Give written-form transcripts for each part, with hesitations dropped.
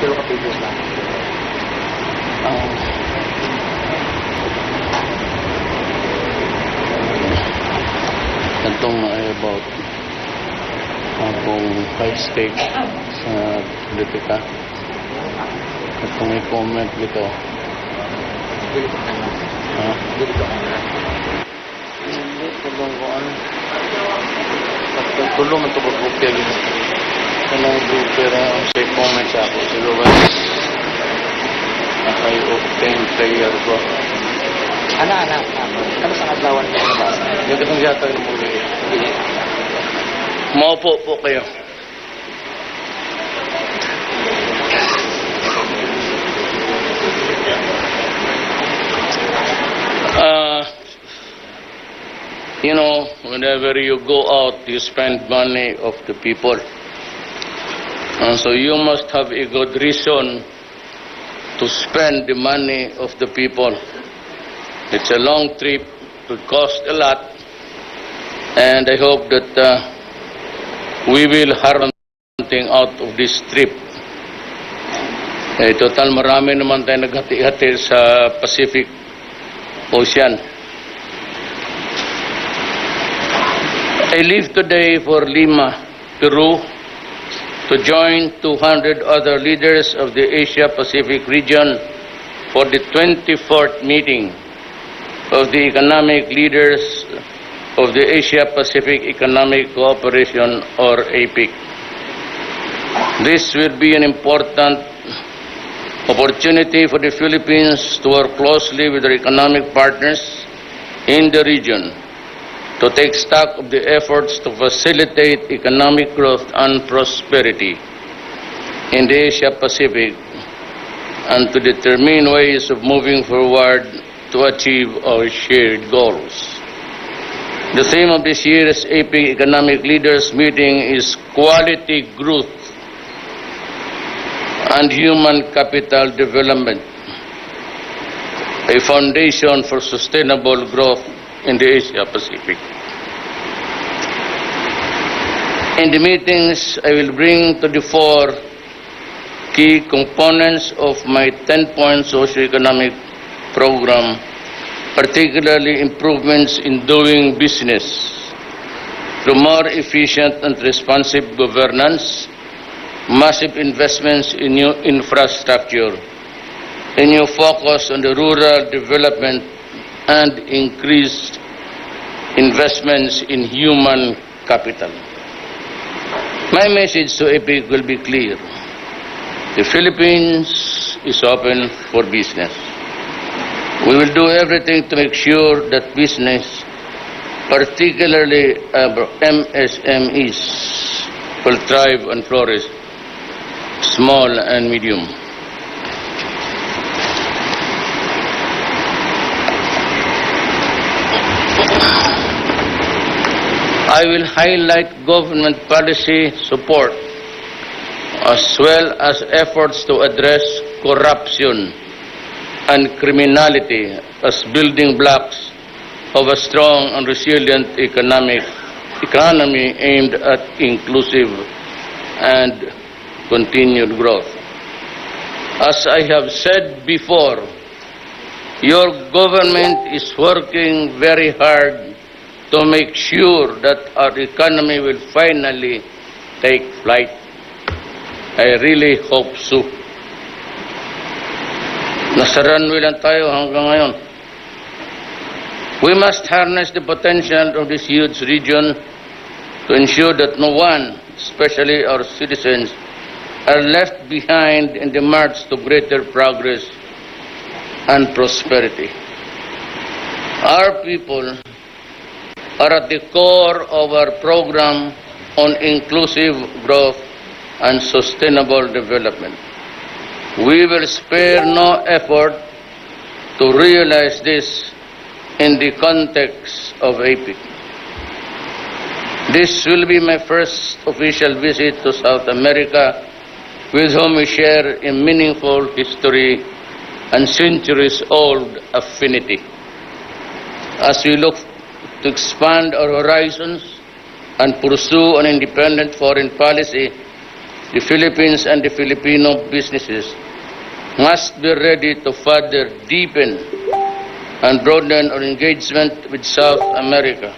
Pero kapigos lang. Itong ay about akong 5 stage sa politika. Itong i-comment dito. Dito ka na. Ha? Dito ka na. Hindi, tulong ko ano. Tulong ito pag-upya gini. Kanang upya sa i-comment sa ako. Silo ba? Nakay-obtain player ko. Anak. Ano sa kadlawan mo na ba? Yung katong yata yung muli. Maupo po kayo. You know, whenever you go out, you spend money of the people. So you must have a good reason to spend the money of the people. It's a long trip, it would cost a lot, and I hope that we will harm something out of this trip. Total marami naman tayo naghati-hati sa Pacific Ocean. I leave today for Lima, Peru, to join 200 other leaders of the Asia-Pacific region for the 24th meeting of the economic leaders of the Asia-Pacific Economic Cooperation, or APEC. This will be an important opportunity for the Philippines to work closely with their economic partners in the region to take stock of the efforts to facilitate economic growth and prosperity in the Asia-Pacific and to determine ways of moving forward to achieve our shared goals. The theme of this year's APEC Economic Leaders Meeting is Quality Growth and Human Capital Development, a foundation for sustainable growth in the Asia-Pacific. In the meetings, I will bring to the fore key components of my 10-point socio-economic program, particularly improvements in doing business through more efficient and responsive governance, massive investments in new infrastructure, a new focus on the rural development, and increased investments in human capital. My message to APEC will be clear. The Philippines is open for business. We will do everything to make sure that business, particularly MSMEs, will thrive and flourish, small and medium. I will highlight government policy support as well as efforts to address corruption and criminality as building blocks of a strong and resilient economy aimed at inclusive and continued growth. As I have said before, your government is working very hard to make sure that our economy will finally take flight. I really hope so. Nasa runway lang tayo hanggang ngayon. We must harness the potential of this huge region to ensure that no one, especially our citizens, are left behind in the march to greater progress and prosperity. Our people are at the core of our program on inclusive growth and sustainable development. We will spare no effort to realize this in the context of APEC. This will be my first official visit to South America, with whom we share a meaningful history and centuries-old affinity. As we look to expand our horizons and pursue an independent foreign policy, the Philippines and the Filipino businesses must be ready to further deepen and broaden our engagement with South America,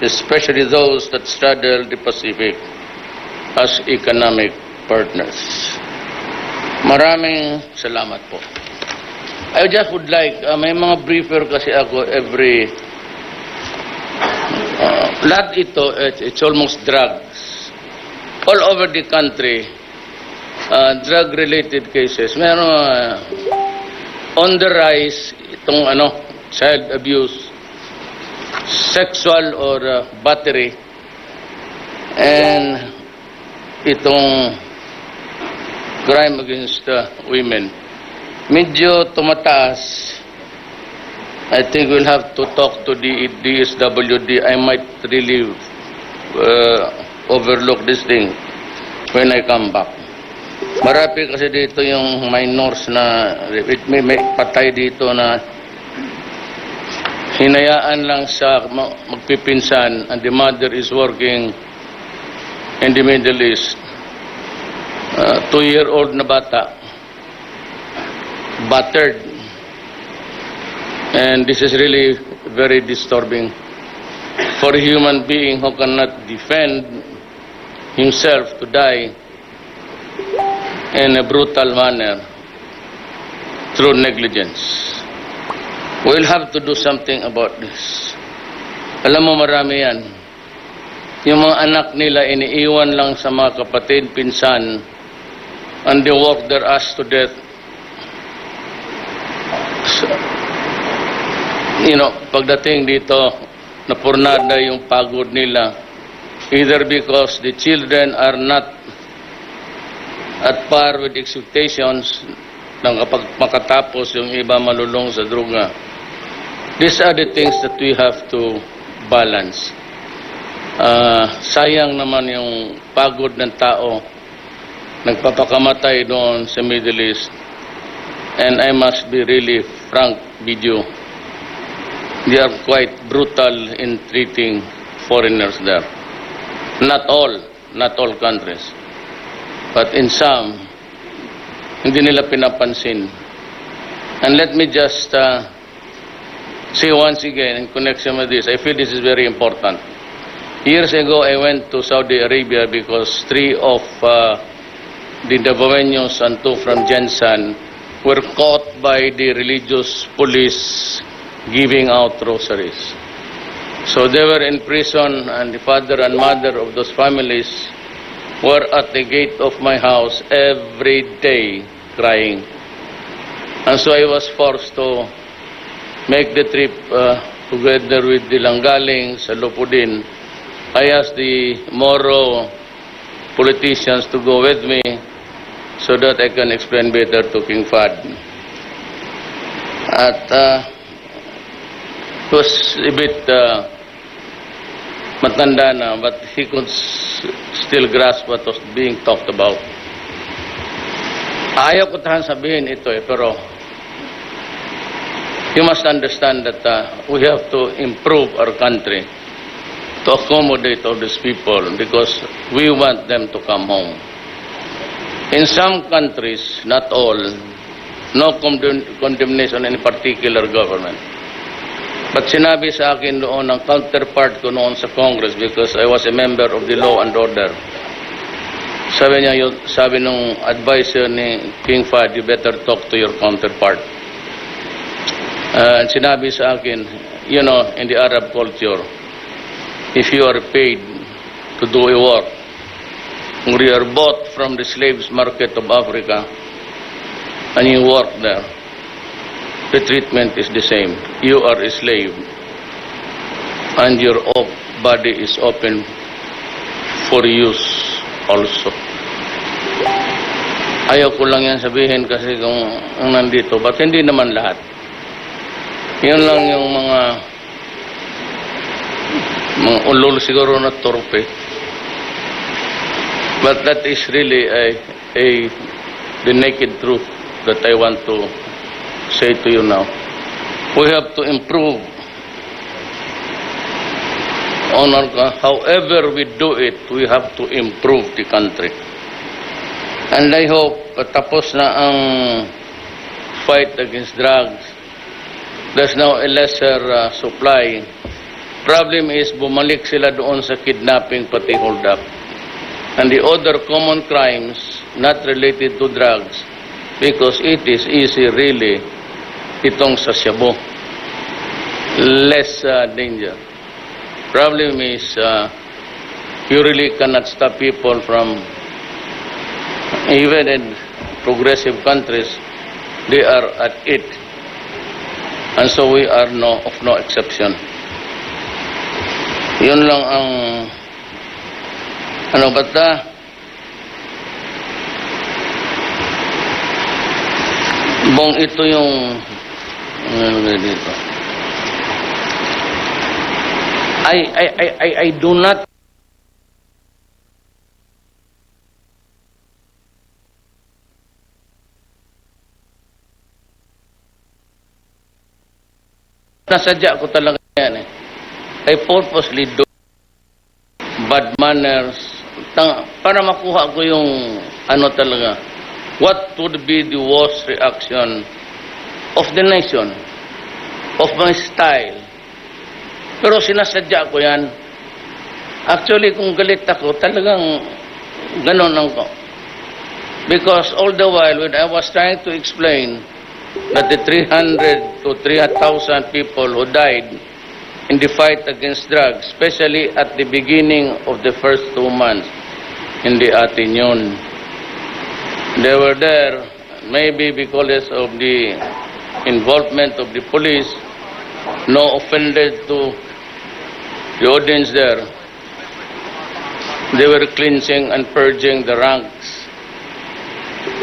especially those that straddle the Pacific as economic partners. Maraming salamat po. I just would like, may mga briefer kasi ako every, lahat ito, it's almost drugs. All over the country, drug-related cases. Meron on the rise, itong child abuse, sexual or battery, and itong crime against women. Medyo tumataas. I think we'll have to talk to the DSWD. I might really overlook this thing when I come back. Marami kasi dito yung minors na may patay dito na hinayaan lang sa magpipinsan, and the mother is working in the Middle East. 2-year-old na bata, battered, and this is really very disturbing for a human being who cannot defend himself to die in a brutal manner through negligence. We'll have to do something about this. Alam mo, marami yan. Yung mga anak nila iniiwan lang sa mga kapatid, pinsan, and they work their ass to death. So, pagdating dito, napurnada yung pagod nila, either because the children are not at par with expectations nang kapag makatapos yung iba malulong sa droga. These are the things that we have to balance. Sayang naman yung pagod ng tao nagpapakamatay doon sa Middle East. And I must be really frank with you. They are quite brutal in treating foreigners there. Not all countries. But in some, hindi nila pinapansin. And let me just say once again in connection with this, I feel this is very important. Years ago, I went to Saudi Arabia because 3 of the Davaoenos and 2 from Jensan were caught by the religious police giving out rosaries. So they were in prison, and the father and mother of those families were at the gate of my house every day crying. And so I was forced to make the trip together with the Langgaling sa Lupudin. I asked the Moro politicians to go with me so that I can explain better to King Fahd. At it was a bit matanda na, but he could still grasp what was being talked about. Ayaw ko tahan sabihin ito pero you must understand that we have to improve our country to accommodate all these people because we want them to come home. In some countries, not all, no condemnation in any particular government. But sinabi sa akin noon ng counterpart ko noon sa Congress because I was a member of the Law and Order. Sabi nung advisor ni King Fahd, you better talk to your counterpart. Sinabi sa akin, in the Arab culture, if you are paid to do a work, or you are bought from the slaves market of Africa, and you work there, the treatment is the same. You are a slave, and your body is open for use also. Ayaw ko lang yan sabihin kasi kung nandito, but hindi naman lahat. Yun lang yung mga ulol siguro na torpe. But that is really the naked truth that I want to say to you now. We have to improve on however we do it, we have to improve the country. And I hope tapos na ang fight against drugs. There's now a lesser supply. Problem is, bumalik sila doon sa kidnapping pati hold up. And the other common crimes not related to drugs, because it is easy really itong sa shabu. Less danger. Problem is, you really cannot stop people from, even in progressive countries, they are at it. And so we are of no exception. Yun lang ang bata bong ito yung dito. I do not nasadya ko talaga yan eh. I purposely do bad manners para makuha ko yung talaga, what would be the worst reaction of the nation, of my style. Pero sinasadya ko yan. Actually, kung galit ako, talagang ganon ako. Because all the while, when I was trying to explain that the 300 to 300,000 people who died in the fight against drugs, especially at the beginning of the first 2 months, hindi atin yun. They were there, maybe because of the involvement of the police, no offended to the audience there. They were cleansing and purging the ranks.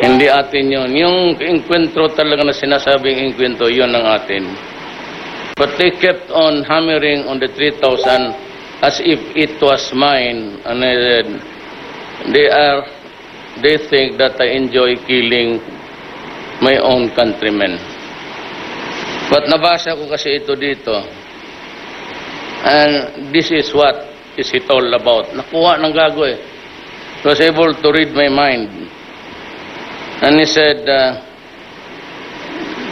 Hindi atin yun. Yung inkwentro talaga na sinasabing inkwentro, yun ang atin. But they kept on hammering on the 3,000 as if it was mine. And I said, they think that I enjoy killing my own countrymen. But nabasa ko kasi ito dito. And this is what is it all about. Nakuha ng gago eh. He was able to read my mind. And he said,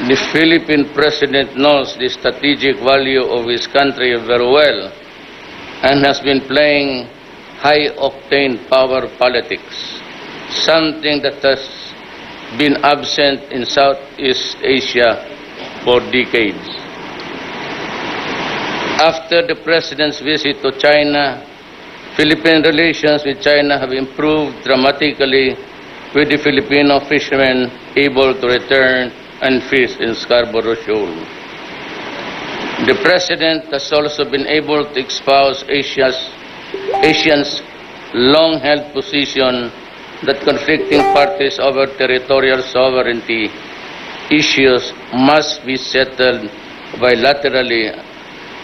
the Philippine president knows the strategic value of his country very well and has been playing high-octane power politics, something that has been absent in Southeast Asia for decades. After the president's visit to China, Philippine relations with China have improved dramatically, with the Filipino fishermen able to return and fish in Scarborough Shoal. The President has also been able to espouse Asians' long-held position that conflicting parties over territorial sovereignty issues must be settled bilaterally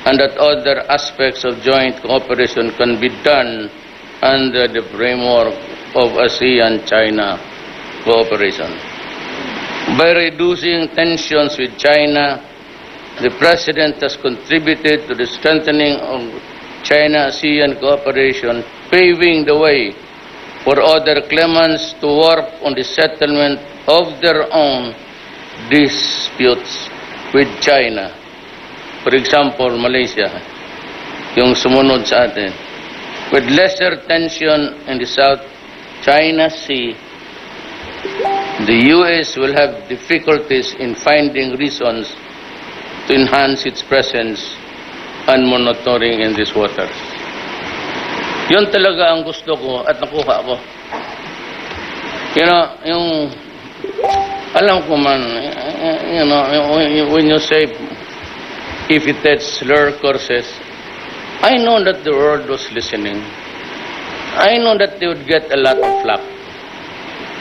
and that other aspects of joint cooperation can be done under the framework of ASEAN-China cooperation. By reducing tensions with China, the President has contributed to the strengthening of China-ASEAN cooperation, paving the way for other claimants to work on the settlement of their own disputes with China. For example, Malaysia, yung sumunod sa atin. With lesser tension in the South China Sea, the U.S. will have difficulties in finding reasons to enhance its presence and monitoring in these waters. Yun talaga ang gusto ko at nakuha ko. You know, alam ko man, when you say, if it had slur courses, I know that the world was listening. I know that they would get a lot of flack.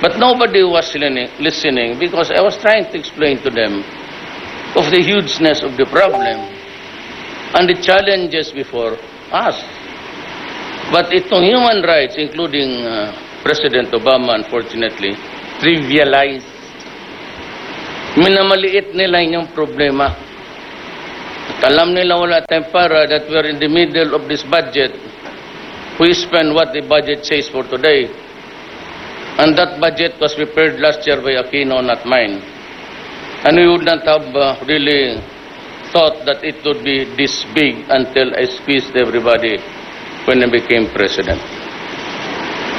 But nobody was listening because I was trying to explain to them of the hugeness of the problem and the challenges before us. But itong human rights, including President Obama, unfortunately, trivialized. Minamaliit nila yung problema. At alam nila wala tayong para that we're in the middle of this budget. We spend what the budget says for today. And that budget was prepared last year by Aquino, not mine. And we would not have really thought that it would be this big until I squeezed everybody when I became president.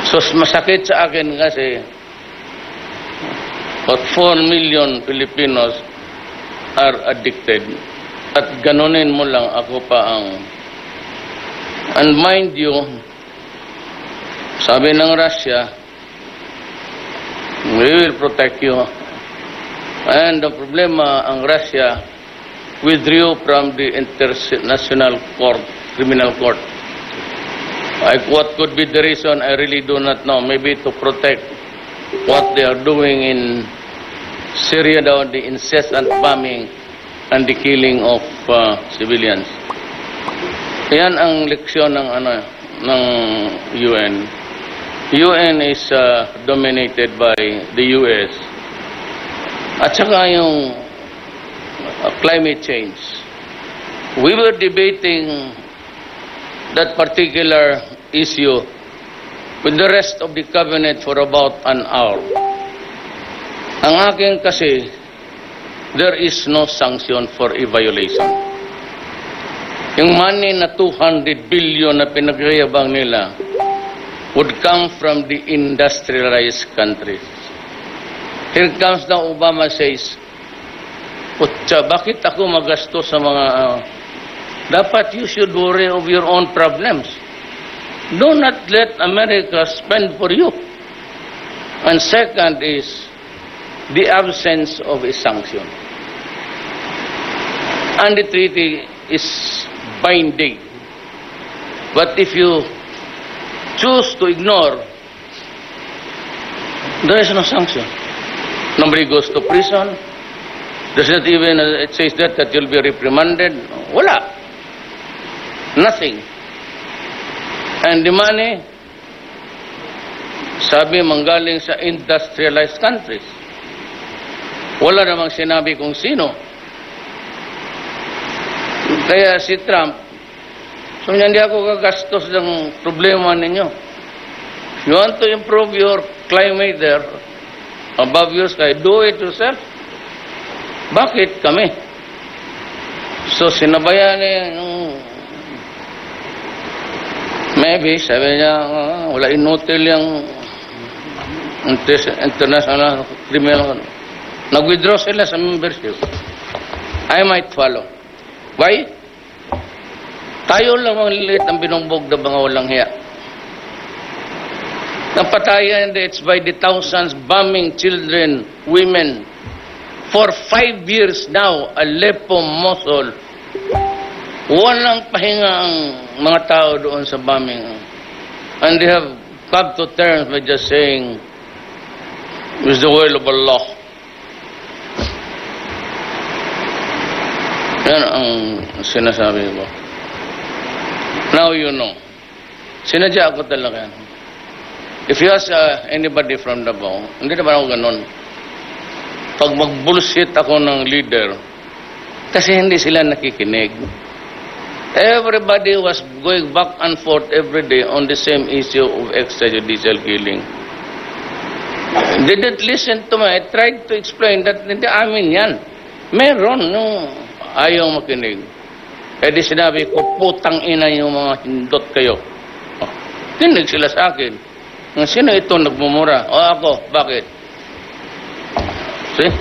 So masakit sa akin kasi about 4 million Filipinos are addicted. At ganunin mo lang ako pa ang... And mind you, sabi ng Russia, we will protect you. And the problema, ang Russia withdrew from the International Court, Criminal Court. What could be the reason, I really do not know. Maybe to protect what they are doing in Syria, the incessant bombing and the killing of civilians. Yan ang leksyon ng UN. UN is dominated by the US. At saka yung climate change. We were debating that particular issue with the rest of the cabinet for about an hour. Ang akin kasi, there is no sanction for a violation. Yung money na 200 billion na pinagyayabang nila would come from the industrialized countries. Here comes the Obama says, Putya, bakit ako magasto sa mga... dapat you should worry of your own problems. Do not let America spend for you. And second is the absence of a sanction. And the treaty is binding. But if you choose to ignore, there is no sanction. Nobody goes to prison. There's not even, it says that you'll be reprimanded. Wala. Nothing. And the money, sabi manggaling sa industrialized countries. Wala namang sinabi kung sino. Kaya si Trump, so hindi ako gagastos ng problema ninyo. If you want to improve your climate there, above your sky, do it yourself. Bakit kami? So sinabayan niya yung maybe, sabi niya, wala inutil yung international criminal. Nag-withdraw sila sa membership. I might follow. Why? Tayo lang ang lilit ang binumbog na mga walang hiya. Napatayan, it's by the thousands, bombing children, women. For 5 years now, Aleppo, Mosul, walang pahinga ang mga tao doon sa bombing. And they have come to terms by just saying, it's the will of Allah. Yan ang sinasabi ko. Now you know. Sinadya ako talaga. If you ask anybody from Davao, hindi naman ako ganun. Pag mag-bullshit ako ng leader, kasi hindi sila nakikinig. Everybody was going back and forth every day on the same issue of extrajudicial killing. They didn't listen to me. I tried to explain that hindi amin yan. Meron nung ayaw makinig. Eh di sinabi ko, putang ina yung mga hindot kayo. Oh, kinig sila sa akin. Sino ito nagmumura? O ako, bakit? See?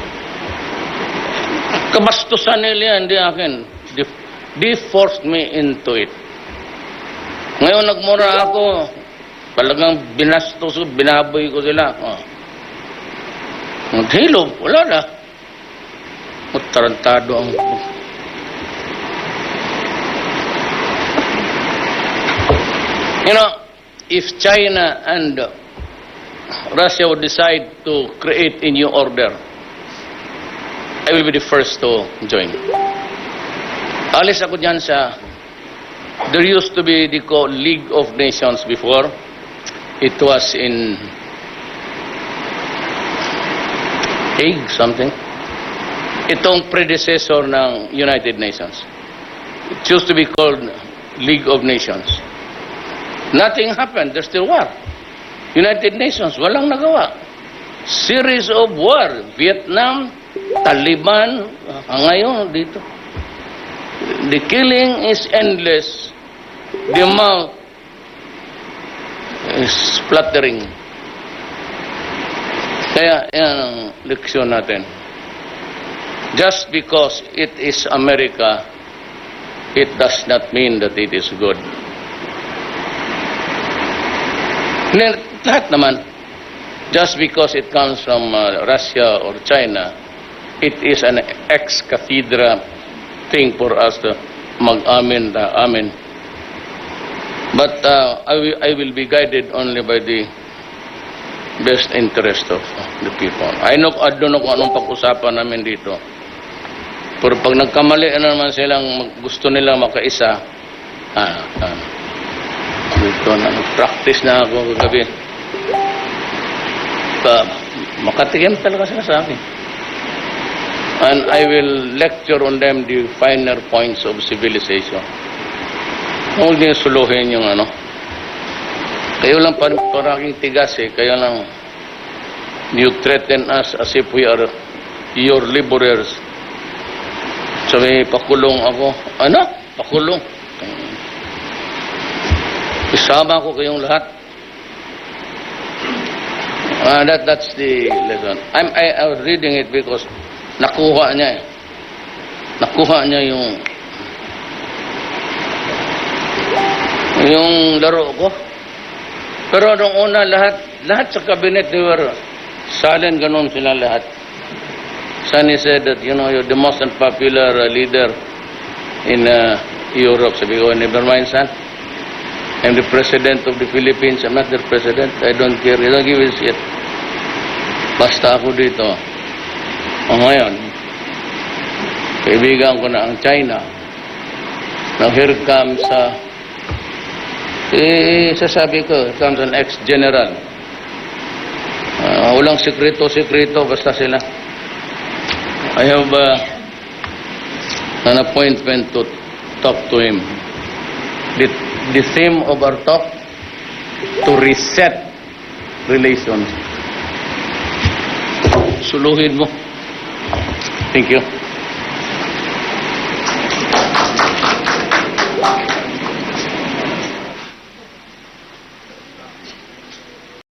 Kabastusan nila yan, hindi akin. They forced me into it. Ngayon nagmura ako, talagang binastos, binaboy ko sila. Oh. Maghilog, wala na. Tarantado ang... You know, if China and Russia would decide to create a new order, I will be the first to join. Alis ako dyan sa... There used to be the League of Nations before. It was in... Hague, something. Itong predecessor ng United Nations. It used to be called League of Nations. Nothing happened. There's still war. United Nations, walang nagawa. Series of war, Vietnam, Taliban, ngayon dito. The killing is endless. The amount is splattering. Kaya yan ang leksyon natin. Just because it is America, it does not mean that it is good. Lahat naman, just because it comes from Russia or China, it is an ex-cathedra thing for us to mag-amin na amin. But I will be guided only by the best interest of the people. I don't know kung anong pag-usapan namin dito. Pero pag nagkamali na naman silang gusto nilang makaisa, dito na, practice na ako kagabi. Makatikim talaga sila sa akin. And I will lecture on them the finer points of civilization. Huwag niyo suluhin yung ano. Kayo lang paraking tigas eh. Kayo lang, you threaten us as if we are your laborers. Sabi, pakulong ako. Ano? Pakulong. Isama ko kayong lahat. That's the lesson. I was reading it because nakuha niya eh. Nakuha niya yung laro ko. Pero nung una lahat sa cabinet, they were silent, ganun sila lahat. Sunny said that, you know, you're the most unpopular leader in Europe. Sabi ko, never mind, son. I'm the president of the Philippines. I'm not their president. I don't care. I don't give a shit. Basta ako dito. O ngayon, kaibigan ko na ang China. Now here comes sasabi ko, here comes an ex-general. Walang sekreto-sekreto, basta sila. I have an appointment to talk to him. The theme of our talk, to reset relations. Suluhin mo. Thank you.